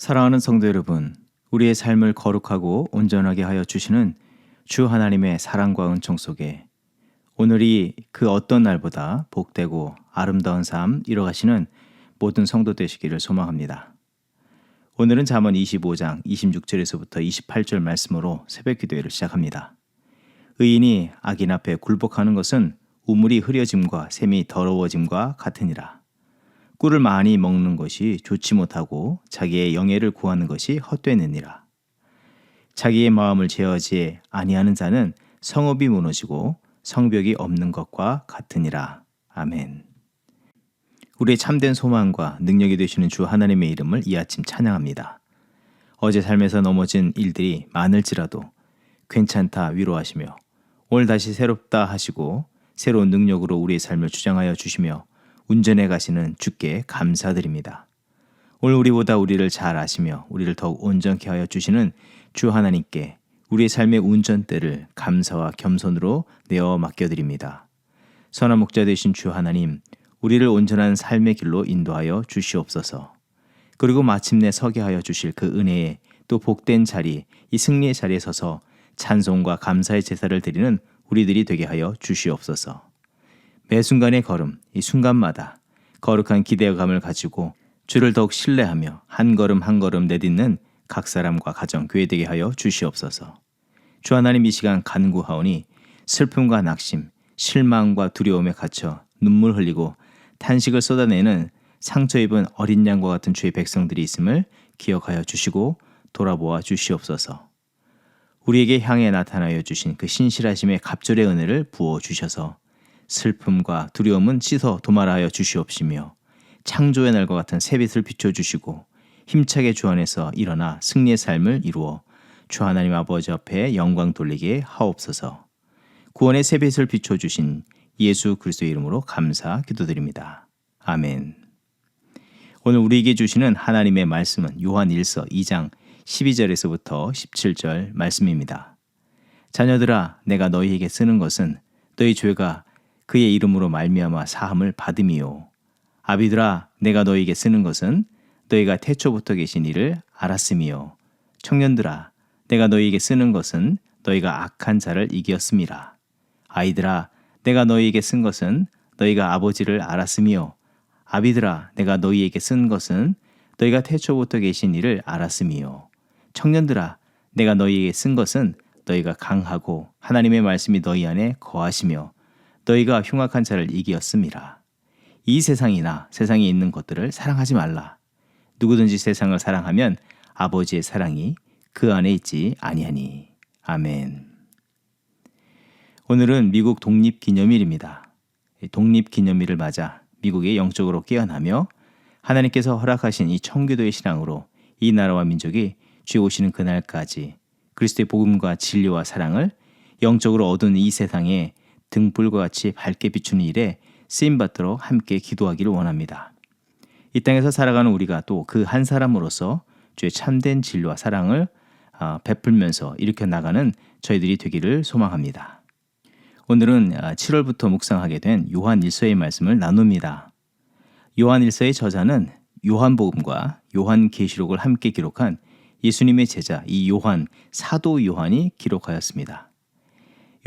사랑하는 성도 여러분, 우리의 삶을 거룩하고 온전하게 하여 주시는 주 하나님의 사랑과 은총 속에 오늘이 그 어떤 날보다 복되고 아름다운 삶 이뤄가시는 모든 성도 되시기를 소망합니다. 오늘은 잠언 25장 26절에서부터 28절 말씀으로 새벽 기도회를 시작합니다. 의인이 악인 앞에 굴복하는 것은 우물이 흐려짐과 샘이 더러워짐과 같으니라. 꿀을 많이 먹는 것이 좋지 못하고 자기의 영예를 구하는 것이 헛되느니라. 자기의 마음을 제어하지 아니하는 자는 성읍이 무너지고 성벽이 없는 것과 같으니라. 아멘. 우리의 참된 소망과 능력이 되시는 주 하나님의 이름을 이 아침 찬양합니다. 어제 삶에서 넘어진 일들이 많을지라도 괜찮다 위로하시며 오늘 다시 새롭다 하시고 새로운 능력으로 우리의 삶을 주장하여 주시며 운전해 가시는 주께 감사드립니다. 오늘 우리보다 우리를 잘 아시며 우리를 더욱 온전케 하여 주시는 주 하나님께 우리의 삶의 운전대를 감사와 겸손으로 내어 맡겨드립니다. 선한 목자 되신 주 하나님, 우리를 온전한 삶의 길로 인도하여 주시옵소서. 그리고 마침내 서게 하여 주실 그 은혜에 또 복된 자리, 이 승리의 자리에 서서 찬송과 감사의 제사를 드리는 우리들이 되게 하여 주시옵소서. 매 순간의 걸음, 이 순간마다 거룩한 기대감을 가지고 주를 더욱 신뢰하며 한 걸음 한 걸음 내딛는 각 사람과 가정, 교회 되게 하여 주시옵소서. 주 하나님, 이 시간 간구하오니 슬픔과 낙심, 실망과 두려움에 갇혀 눈물 흘리고 탄식을 쏟아내는 상처 입은 어린 양과 같은 주의 백성들이 있음을 기억하여 주시고 돌아보아 주시옵소서. 우리에게 향해 나타나여 주신 그 신실하심의 갑절의 은혜를 부어 주셔서 슬픔과 두려움은 씻어 도말하여 주시옵시며 창조의 날과 같은 새빛을 비춰주시고 힘차게 주 안에서 일어나 승리의 삶을 이루어 주 하나님 아버지 앞에 영광 돌리게 하옵소서. 구원의 새빛을 비춰주신 예수 그리스도의 이름으로 감사 기도드립니다. 아멘. 오늘 우리에게 주시는 하나님의 말씀은 요한 1서 2장 12절에서부터 17절 말씀입니다. 자녀들아, 내가 너희에게 쓰는 것은 너희 죄가 그의 이름으로 말미암아 사함을 받음이요. 아비들아, 내가 너희에게 쓰는 것은 너희가 태초부터 계신 이를 알았음이요. 청년들아, 내가 너희에게 쓰는 것은 너희가 악한 자를 이겼음이라. 아이들아, 내가 너희에게 쓴 것은 너희가 아버지를 알았음이요. 아비들아, 내가 너희에게 쓴 것은 너희가 태초부터 계신 이를 알았음이요. 청년들아, 내가 너희에게 쓴 것은 너희가 강하고 하나님의 말씀이 너희 안에 거하시며 너희가 흉악한 자를 이기었음이라. 이 세상이나 세상에 있는 것들을 사랑하지 말라. 누구든지 세상을 사랑하면 아버지의 사랑이 그 안에 있지 아니하니. 아멘. 오늘은 미국 독립기념일입니다. 독립기념일을 맞아 미국이 영적으로 깨어나며 하나님께서 허락하신 이 청교도의 신앙으로 이 나라와 민족이 주의 오시는 그날까지 그리스도의 복음과 진리와 사랑을 영적으로 얻은 이 세상에 등불과 같이 밝게 비추는 일에 쓰임받도록 함께 기도하기를 원합니다. 이 땅에서 살아가는 우리가 또 그 한 사람으로서 주의 참된 진리와 사랑을 베풀면서 일으켜 나가는 저희들이 되기를 소망합니다. 오늘은 7월부터 묵상하게 된 요한 1서의 말씀을 나눕니다. 요한 1서의 저자는 요한복음과 요한계시록을 함께 기록한 예수님의 제자 이 요한, 사도 요한이 기록하였습니다.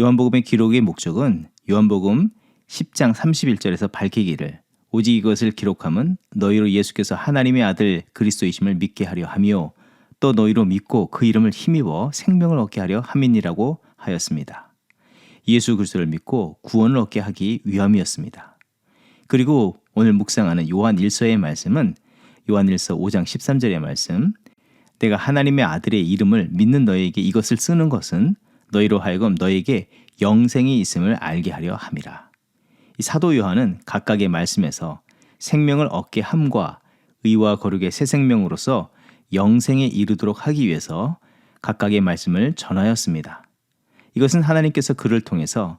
요한복음의 기록의 목적은 요한복음 10장 31절에서 밝히기를 오직 이것을 기록함은 너희로 예수께서 하나님의 아들 그리스도이심을 믿게 하려 하며 또 너희로 믿고 그 이름을 힘입어 생명을 얻게 하려 함이니라고 하였습니다. 예수 그리스도를 믿고 구원을 얻게 하기 위함이었습니다. 그리고 오늘 묵상하는 요한 1서의 말씀은 요한 1서 5장 13절의 말씀, 내가 하나님의 아들의 이름을 믿는 너희에게 이것을 쓰는 것은 너희로 하여금 너희에게 영생이 있음을 알게 하려 함이라. 이 사도 요한은 각각의 말씀에서 생명을 얻게 함과 의와 거룩의 새 생명으로서 영생에 이르도록 하기 위해서 각각의 말씀을 전하였습니다. 이것은 하나님께서 그를 통해서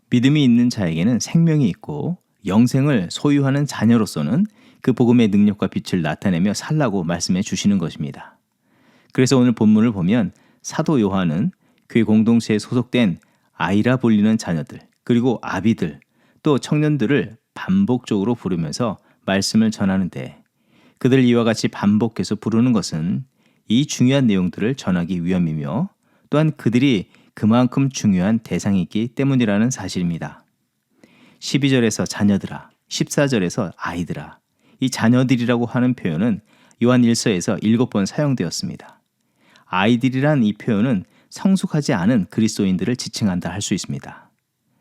믿음이 있는 자에게는 생명이 있고 영생을 소유하는 자녀로서는 그 복음의 능력과 빛을 나타내며 살라고 말씀해 주시는 것입니다. 그래서 오늘 본문을 보면 사도 요한은 교회 공동체에 소속된 아이라 불리는 자녀들, 그리고 아비들, 또 청년들을 반복적으로 부르면서 말씀을 전하는데 그들을 이와 같이 반복해서 부르는 것은 이 중요한 내용들을 전하기 위함이며 또한 그들이 그만큼 중요한 대상이기 때문이라는 사실입니다. 12절에서 자녀들아, 14절에서 아이들아, 이 자녀들이라고 하는 표현은 요한 1서에서 7번 사용되었습니다. 아이들이란 이 표현은 성숙하지 않은 그리스도인들을 지칭한다 할 수 있습니다.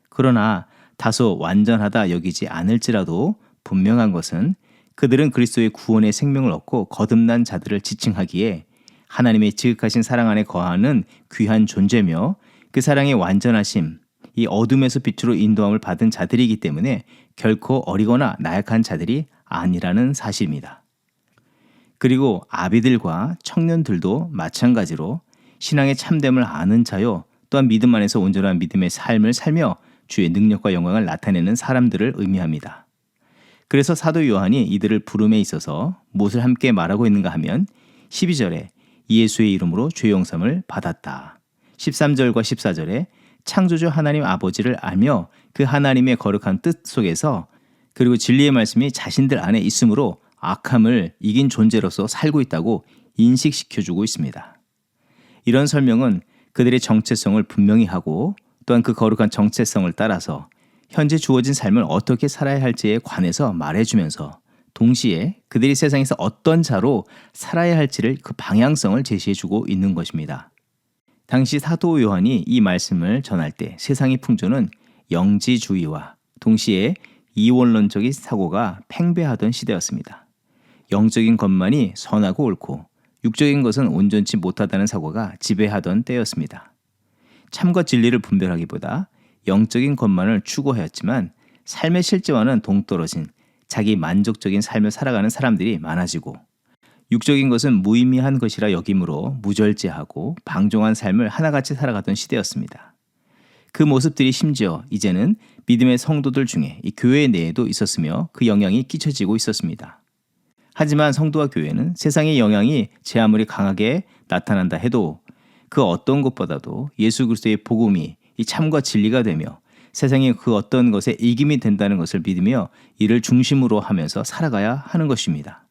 그러나 다소 완전하다 여기지 않을지라도 분명한 것은 그들은 그리스도의 구원의 생명을 얻고 거듭난 자들을 지칭하기에 하나님의 지극하신 사랑 안에 거하는 귀한 존재며 그 사랑의 완전하심, 이 어둠에서 빛으로 인도함을 받은 자들이기 때문에 결코 어리거나 나약한 자들이 아니라는 사실입니다. 그리고 아비들과 청년들도 마찬가지로 신앙의 참됨을 아는 자요, 또한 믿음 안에서 온전한 믿음의 삶을 살며 주의 능력과 영광을 나타내는 사람들을 의미합니다. 그래서 사도 요한이 이들을 부름에 있어서 무엇을 함께 말하고 있는가 하면 12절에 예수의 이름으로 죄 용서를 받았다. 13절과 14절에 창조주 하나님 아버지를 알며 그 하나님의 거룩한 뜻 속에서 그리고 진리의 말씀이 자신들 안에 있으므로 악함을 이긴 존재로서 살고 있다고 인식시켜주고 있습니다. 이런 설명은 그들의 정체성을 분명히 하고 또한 그 거룩한 정체성을 따라서 현재 주어진 삶을 어떻게 살아야 할지에 관해서 말해주면서 동시에 그들이 세상에서 어떤 자로 살아야 할지를 그 방향성을 제시해주고 있는 것입니다. 당시 사도 요한이 이 말씀을 전할 때 세상의 풍조는 영지주의와 동시에 이원론적인 사고가 팽배하던 시대였습니다. 영적인 것만이 선하고 옳고 육적인 것은 온전치 못하다는 사고가 지배하던 때였습니다. 참과 진리를 분별하기보다 영적인 것만을 추구하였지만 삶의 실제와는 동떨어진 자기 만족적인 삶을 살아가는 사람들이 많아지고 육적인 것은 무의미한 것이라 여김으로 무절제하고 방종한 삶을 하나같이 살아가던 시대였습니다. 그 모습들이 심지어 이제는 믿음의 성도들 중에 이 교회 내에도 있었으며 그 영향이 끼쳐지고 있었습니다. 하지만 성도와 교회는 세상의 영향이 제 아무리 강하게 나타난다 해도 그 어떤 것보다도 예수 그리스도의 복음이 이 참과 진리가 되며 세상의 그 어떤 것에 이김이 된다는 것을 믿으며 이를 중심으로 하면서 살아가야 하는 것입니다.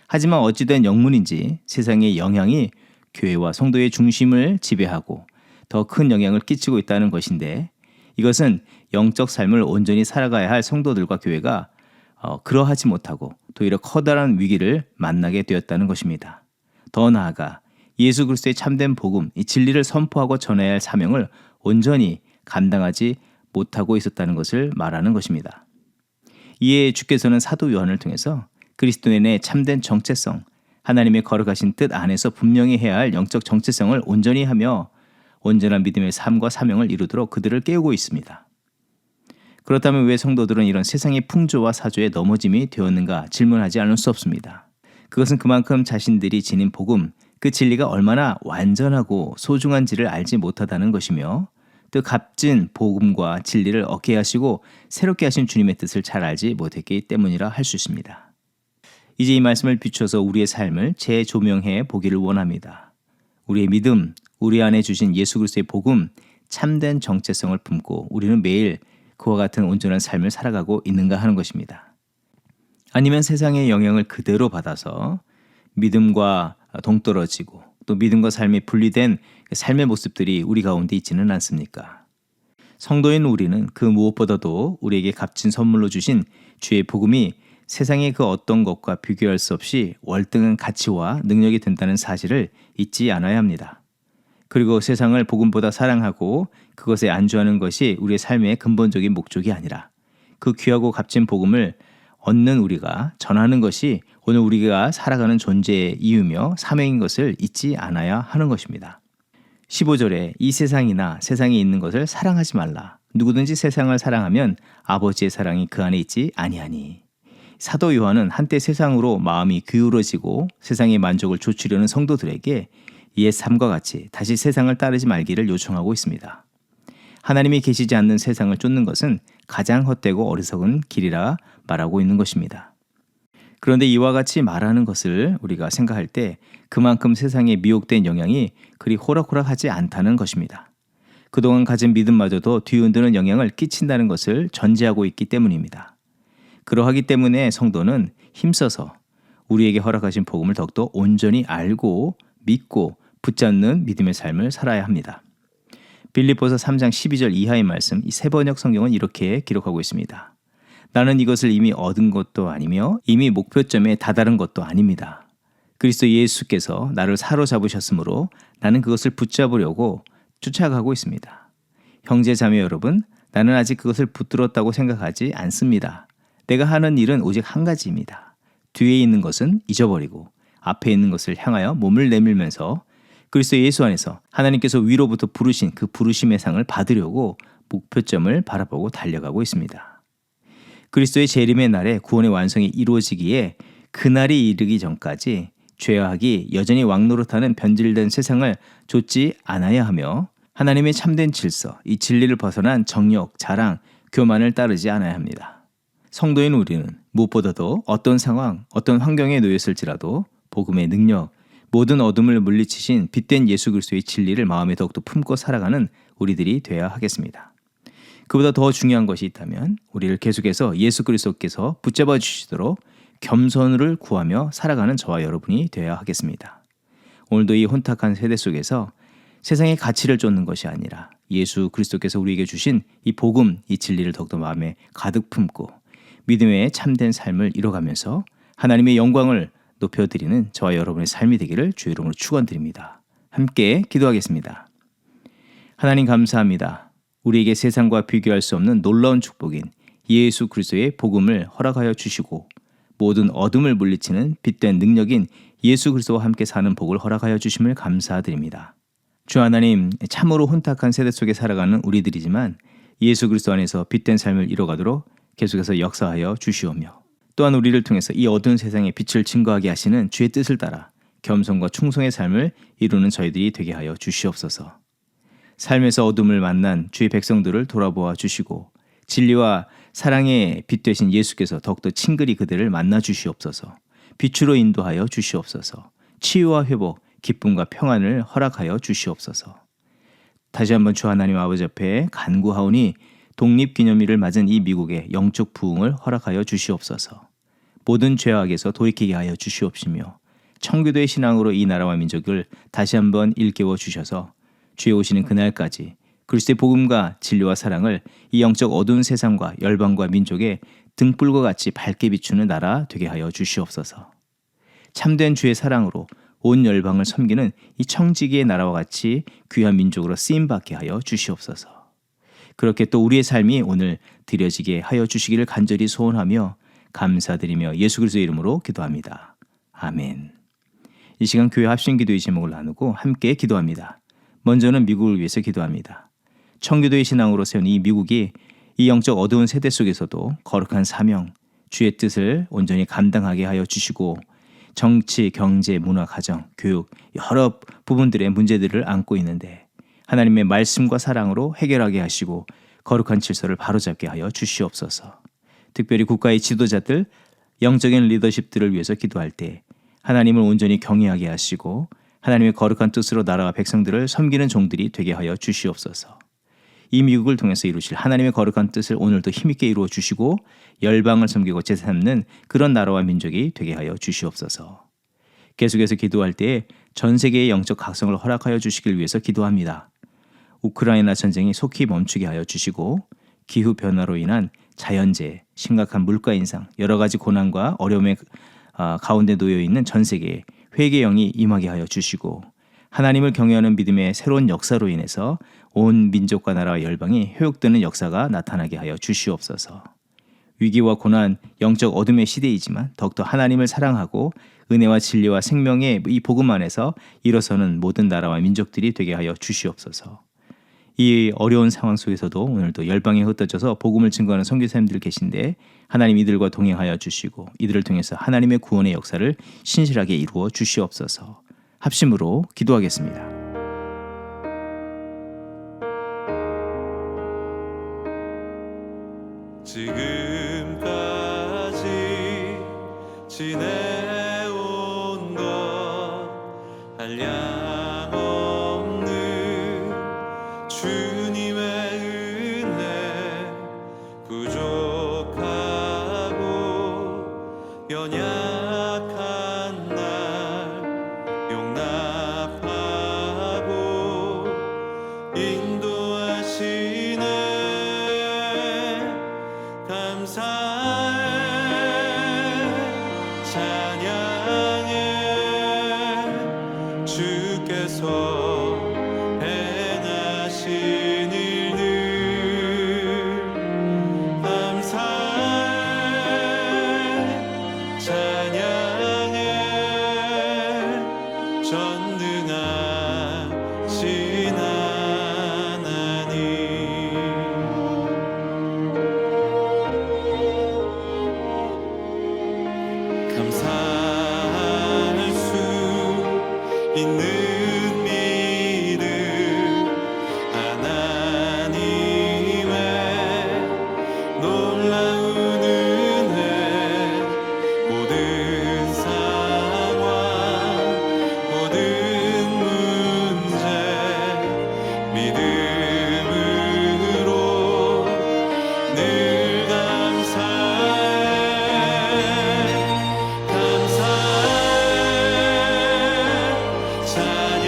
하지만 어찌된 영문인지 세상의 영향이 교회와 성도의 중심을 지배하고 더 큰 영향을 끼치고 있다는 것인데 이것은 영적 삶을 온전히 살아가야 할 성도들과 교회가 그러하지 못하고 도리어 커다란 위기를 만나게 되었다는 것입니다. 더 나아가 예수 그리스도의 참된 복음, 이 진리를 선포하고 전해야 할 사명을 온전히 감당하지 못하고 있었다는 것을 말하는 것입니다. 이에 주께서는 사도 요한을 통해서 그리스도인의 참된 정체성, 하나님의 거룩하신 뜻 안에서 분명히 해야 할 영적 정체성을 온전히 하며 온전한 믿음의 삶과 사명을 이루도록 그들을 깨우고 있습니다. 그렇다면 왜 성도들은 이런 세상의 풍조와 사조에 넘어짐이 되었는가 질문하지 않을 수 없습니다. 그것은 그만큼 자신들이 지닌 복음, 그 진리가 얼마나 완전하고 소중한지를 알지 못하다는 것이며 또 값진 복음과 진리를 얻게 하시고 새롭게 하신 주님의 뜻을 잘 알지 못했기 때문이라 할 수 있습니다. 이제 이 말씀을 비춰서 우리의 삶을 재조명해 보기를 원합니다. 우리의 믿음, 우리 안에 주신 예수 그리스도의 복음, 참된 정체성을 품고 우리는 매일 그와 같은 온전한 삶을 살아가고 있는가 하는 것입니다. 아니면 세상의 영향을 그대로 받아서 믿음과 동떨어지고 또 믿음과 삶이 분리된 삶의 모습들이 우리 가운데 있지는 않습니까? 성도인 우리는 그 무엇보다도 우리에게 값진 선물로 주신 주의 복음이 세상의 그 어떤 것과 비교할 수 없이 월등한 가치와 능력이 된다는 사실을 잊지 않아야 합니다. 그리고 세상을 복음보다 사랑하고 그것에 안주하는 것이 우리의 삶의 근본적인 목적이 아니라 그 귀하고 값진 복음을 얻는 우리가 전하는 것이 오늘 우리가 살아가는 존재의 이유며 사명인 것을 잊지 않아야 하는 것입니다. 15절에 이 세상이나 세상에 있는 것을 사랑하지 말라. 누구든지 세상을 사랑하면 아버지의 사랑이 그 안에 있지 아니하니. 사도 요한은 한때 세상으로 마음이 기울어지고 세상의 만족을 좇으려는 성도들에게 옛 삶과 같이 다시 세상을 따르지 말기를 요청하고 있습니다. 하나님이 계시지 않는 세상을 쫓는 것은 가장 헛되고 어리석은 길이라 말하고 있는 것입니다. 그런데 이와 같이 말하는 것을 우리가 생각할 때 그만큼 세상에 미혹된 영향이 그리 호락호락하지 않다는 것입니다. 그동안 가진 믿음마저도 뒤흔드는 영향을 끼친다는 것을 전제하고 있기 때문입니다. 그러하기 때문에 성도는 힘써서 우리에게 허락하신 복음을 더욱더 온전히 알고 믿고 붙잡는 믿음의 삶을 살아야 합니다. 빌립보서 3장 12절 이하의 말씀, 이 세번역 성경은 이렇게 기록하고 있습니다. 나는 이것을 이미 얻은 것도 아니며 이미 목표점에 다다른 것도 아닙니다. 그리스도 예수께서 나를 사로잡으셨으므로 나는 그것을 붙잡으려고 쫓아가고 있습니다. 형제 자매 여러분, 나는 아직 그것을 붙들었다고 생각하지 않습니다. 내가 하는 일은 오직 한 가지입니다. 뒤에 있는 것은 잊어버리고 앞에 있는 것을 향하여 몸을 내밀면서 그리스도 예수 안에서 하나님께서 위로부터 부르신 그 부르심의 상을 받으려고 목표점을 바라보고 달려가고 있습니다. 그리스도의 재림의 날에 구원의 완성이 이루어지기에 그날이 이르기 전까지 죄악이 여전히 왕노릇하는 변질된 세상을 좇지 않아야 하며 하나님의 참된 질서, 이 진리를 벗어난 정욕, 자랑, 교만을 따르지 않아야 합니다. 성도인 우리는 무엇보다도 어떤 상황, 어떤 환경에 놓였을지라도 복음의 능력, 모든 어둠을 물리치신 빛된 예수 그리스도의 진리를 마음에 더욱더 품고 살아가는 우리들이 되어야 하겠습니다. 그보다 더 중요한 것이 있다면 우리를 계속해서 예수 그리스도께서 붙잡아 주시도록 겸손을 구하며 살아가는 저와 여러분이 되어야 하겠습니다. 오늘도 이 혼탁한 세대 속에서 세상의 가치를 쫓는 것이 아니라 예수 그리스도께서 우리에게 주신 이 복음, 이 진리를 더욱더 마음에 가득 품고 믿음의 참된 삶을 이뤄가면서 하나님의 영광을 높여드리는 저와 여러분의 삶이 되기를 주의 이름으로 축원드립니다. 함께 기도하겠습니다. 하나님 감사합니다. 우리에게 세상과 비교할 수 없는 놀라운 축복인 예수 그리스도의 복음을 허락하여 주시고 모든 어둠을 물리치는 빛된 능력인 예수 그리스도와 함께 사는 복을 허락하여 주심을 감사드립니다. 주 하나님, 참으로 혼탁한 세대 속에 살아가는 우리들이지만 예수 그리스도 안에서 빛된 삶을 이뤄가도록 계속해서 역사하여 주시오며 또한 우리를 통해서 이 어두운 세상에 빛을 증거하게 하시는 주의 뜻을 따라 겸손과 충성의 삶을 이루는 저희들이 되게 하여 주시옵소서. 삶에서 어둠을 만난 주의 백성들을 돌아보아 주시고 진리와 사랑의 빛 되신 예수께서 더욱더 친근히 그들을 만나 주시옵소서. 빛으로 인도하여 주시옵소서. 치유와 회복, 기쁨과 평안을 허락하여 주시옵소서. 다시 한번 주 하나님 아버지 앞에 간구하오니 독립기념일을 맞은 이 미국의 영적 부흥을 허락하여 주시옵소서. 모든 죄악에서 돌이키게 하여 주시옵시며 청교도의 신앙으로 이 나라와 민족을 다시 한번 일깨워 주셔서 주의 오시는 그날까지 그리스도의 복음과 진리와 사랑을 이 영적 어두운 세상과 열방과 민족에 등불과 같이 밝게 비추는 나라 되게 하여 주시옵소서. 참된 주의 사랑으로 온 열방을 섬기는 이 청지기의 나라와 같이 귀한 민족으로 쓰임받게 하여 주시옵소서. 그렇게 또 우리의 삶이 오늘 드려지게 하여 주시기를 간절히 소원하며 감사드리며 예수 그리스도의 이름으로 기도합니다. 아멘. 이 시간 교회 합심기도의 제목을 나누고 함께 기도합니다. 먼저는 미국을 위해서 기도합니다. 청교도의 신앙으로 세운 이 미국이 이 영적 어두운 세대 속에서도 거룩한 사명, 주의 뜻을 온전히 감당하게 하여 주시고 정치, 경제, 문화, 가정, 교육 여러 부분들의 문제들을 안고 있는데 하나님의 말씀과 사랑으로 해결하게 하시고 거룩한 질서를 바로잡게 하여 주시옵소서. 특별히 국가의 지도자들, 영적인 리더십들을 위해서 기도할 때 하나님을 온전히 경외하게 하시고 하나님의 거룩한 뜻으로 나라와 백성들을 섬기는 종들이 되게 하여 주시옵소서. 이 미국을 통해서 이루실 하나님의 거룩한 뜻을 오늘도 힘있게 이루어 주시고 열방을 섬기고 제사 삼는 그런 나라와 민족이 되게 하여 주시옵소서. 계속해서 기도할 때 전 세계의 영적 각성을 허락하여 주시길 위해서 기도합니다. 우크라이나 전쟁이 속히 멈추게 하여 주시고 기후변화로 인한 자연재해, 심각한 물가 인상, 여러 가지 고난과 어려움의 가운데 놓여 있는 전 세계에 회개의 영이 임하게 하여 주시고 하나님을 경외하는 믿음의 새로운 역사로 인해서 온 민족과 나라와 열방이 회복되는 역사가 나타나게 하여 주시옵소서. 위기와 고난, 영적 어둠의 시대이지만 더욱더 하나님을 사랑하고 은혜와 진리와 생명의 이 복음 안에서 일어서는 모든 나라와 민족들이 되게 하여 주시옵소서. 이 어려운 상황 속에서도 오늘도 열방에 흩어져서 복음을 증거하는 선교사님들 계신데 하나님 이들과 동행하여 주시고 이들을 통해서 하나님의 구원의 역사를 신실하게 이루어 주시옵소서. 합심으로 기도하겠습니다. 지금까지 지내온 것 한량없는 주님의 은혜 부족하고 연약한 주께서 행하신 일들 감사해 찬양해 전능하신 하나님 감사할 수 있는 믿음 하나님의 놀라운 은혜 모든 상황 모든 문제 믿음으로 늘 감사해 감사해 찬양해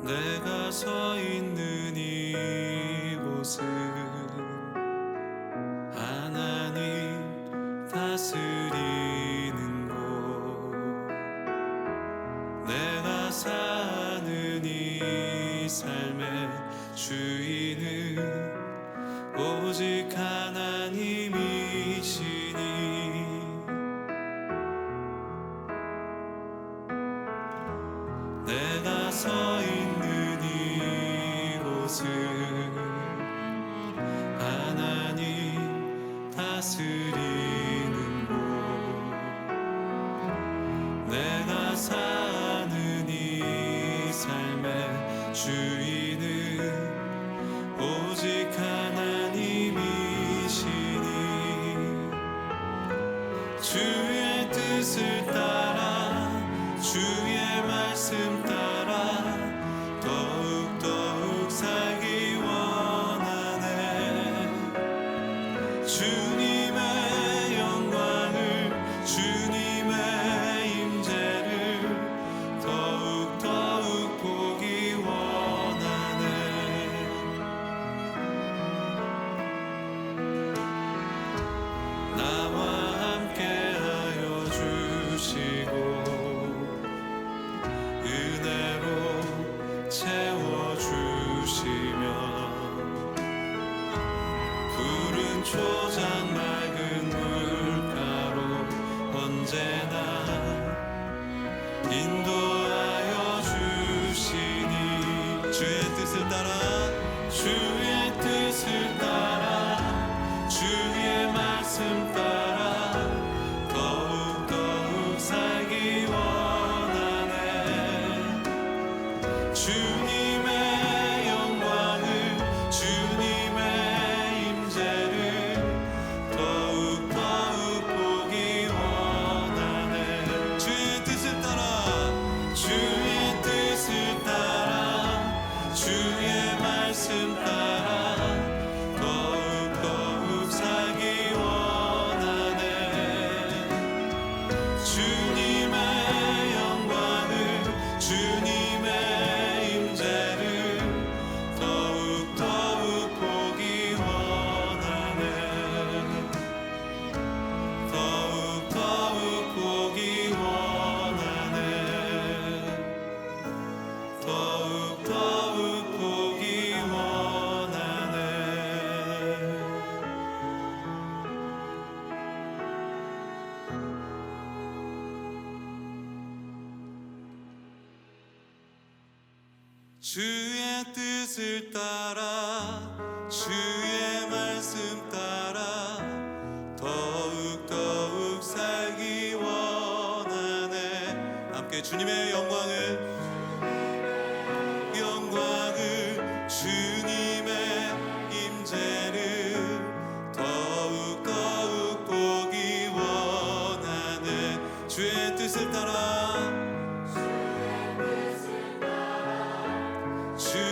내가 서 있는 이곳은 하나님 다스리는 곳, 내가 사는 이 삶의 주인은 오직 하나님이시니 내가 서 있는 이곳은 하나님 다스리는 곳, 내가 사는 이 삶의 주인은 오직 하나님이시니 주의 뜻을 따라 주의 말씀 따라 더욱 살기 원하네. 주님의 영광을 주님의 임재를 더욱 보기 원하네. 나와 함께하여 주시고 은혜로 채워주시며 푸른 초장 맑은 물가로 언제나 인도하여 주시니 주의 뜻을 따라 주의 뜻을 따라 주의 말씀 따라 더욱 살기 원하네. 주님의 영광을 주님의 임재를 더욱 보기 원하네. 주의 뜻을 따라 주의 뜻을 따라 주의 말씀 따라 더욱 살기 원하네. 주님의 영광을 주님의 임재를 더욱 보기 원하네. 더욱 보기 원하네. 더욱 보기 원하네. 주의 뜻을 따라 주의 말씀 따라 더욱 살기 원하네. 함께 주님의 영광을 주님의 임재를 더욱 보기 원하네. 주의 뜻을 따라 주의